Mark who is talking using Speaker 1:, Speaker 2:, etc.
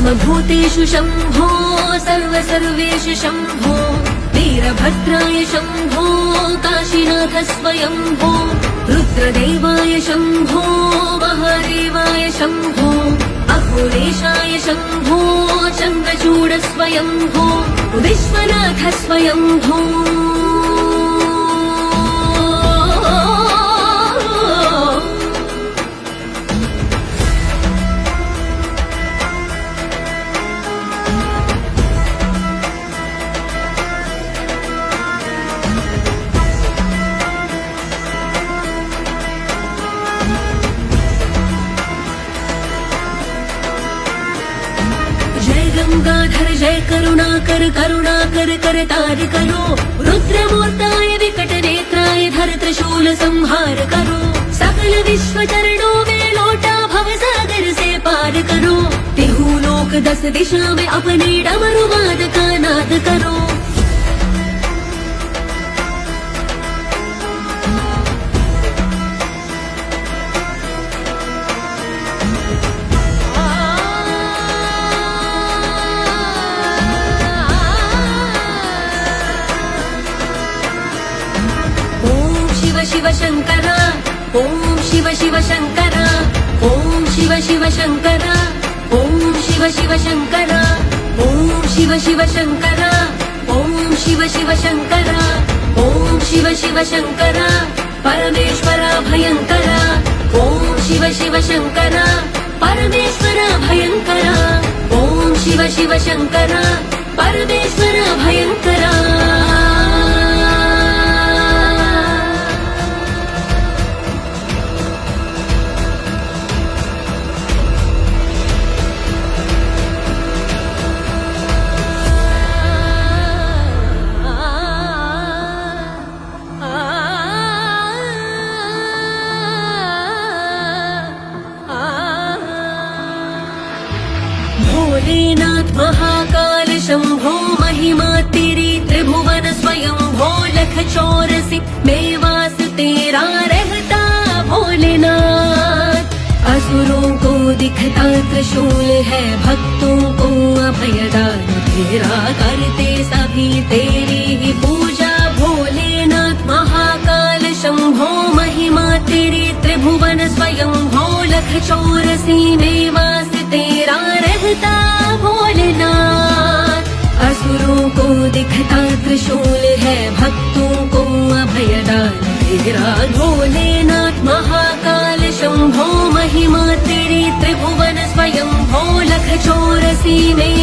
Speaker 1: सर्वभूतेषु शम्भो सर्वेषु शम्भो वीरभद्राय शम्भो काशीनाथ स्वयम्भो रुद्रदेवाय शम्भो महादेवाय शम्भो अघोरेशाय शम्भो चन्द्रचूड स्वयम्भो विश्वनाथ स्वयम्भो गंगाधर जय करुणाकर करुणाकर करतार करो रुद्रमूर्ताय विकट नेत्राय धर त्रिशूल संहार करो सकल विश्व चरणों में लौटा भव सागर से पार करो तिहु लोक 10 दिशा में अपने डमरू वाद का नाद करो शिव शंकरा ओम शिव शिव शंकरा ओम शिव शिव शंकरा ओम शिव शिव शंकरा ओम शिव शिव शंकरा ओम शिव शिव शंकरा ओम शिव शिव शंकरा परमेश्वरा भयंकरा ओम शिव शिव शंकरा परमेश्वरा भयंकरा ओम शिव शिव शंकरा परमेश्वरा भयंकरा भोलेनाथ महाकाल शंभो महिमा तेरी त्रिभुवन स्वयं भो लख 84 मेवास तेरा रहता भोलेनाथ असुरों को दिखता त्रिशूल है भक्तों को अभयदान तेरा करते सभी तेरी ही पूजा भोलेनाथ महाकाल शंभो महिमा तेरी त्रिभुवन स्वयं भो लख 84 मेवास तेरा रहता भोलेनाथ असुरों को दिखता त्रिशूल है भक्तों को अभयदान तेरा भोलेनाथ महाकाल शंभो महिमा तेरी त्रिभुवन स्वयं भो लख 84 में